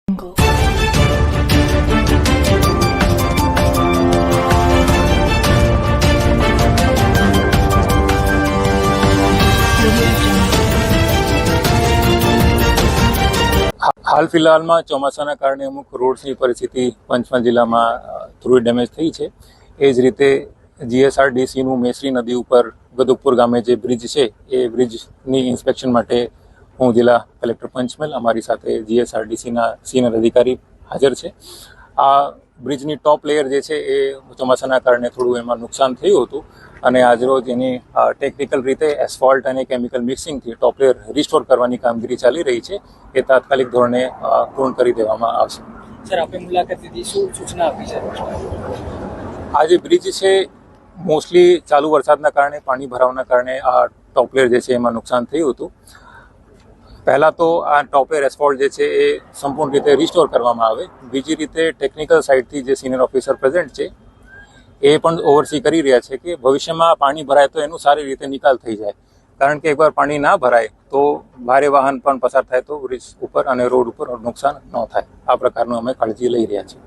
હાલ ફિલહાલમાં ચોમાસાના કારણે અમુક રોડ્સની પરિસ્થિતિ પંચમહાલ જિલ્લામાં થોડી ડેમેજ થઈ છે. એ જ રીતે જીએસઆરડીસીનું મેસરી નદી ઉપર ગદુપુર ગામે જે બ્રિજ છે એ બ્રિજની ઇન્સ્પેક્શન માટે હું જિલ્લા કલેક્ટર પંચમહાલ, અમારી સાથે જીએસઆરડીસીના સિનિયર અધિકારી હાજર છે. આ બ્રિજની ટોપ લેયર જે છે એ ચોમાસાના કારણે થોડું એમાં નુકસાન થયું હતું અને આજરોજ એની ટેકનિકલ રીતે એસ્ફોલ્ટ અને કેમિકલ મિક્સિંગથી ટોપ લેયર રિસ્ટોર કરવાની કામગીરી ચાલી રહી છે. એ તાત્કાલિક ધોરણે પૂર્ણ કરી દેવામાં આવશે. સર, આપણે મુલાકાત લીધી, શું સૂચના આપી છે? આ જે બ્રિજ છે મોસ્ટલી ચાલુ વરસાદના કારણે, પાણી ભરાવાના કારણે આ ટોપ લેયર જે છે એમાં નુકસાન થયું હતું. પહેલાં તો આ ટોપ લેયર એસ્ફોલ્ટ જે છે એ સંપૂર્ણ રીતે રિસ્ટોર કરવામાં આવે. બીજી રીતે ટેકનિકલ સાઇડથી જે સિનિયર ઓફિસર પ્રેઝન્ટ છે એ પણ ઓવરસી કરી રહ્યા છે કે ભવિષ્યમાં પાણી ભરાય તો એનું સારી રીતે નિકાલ થઈ જાય. કારણ કે એકવાર પાણી ના ભરાય તો ભારે વાહન પણ પસાર થાય તો બ્રિજ ઉપર અને રોડ ઉપર નુકસાન ન થાય. આ પ્રકારનું અમે કાળજી લઈ રહ્યા છીએ.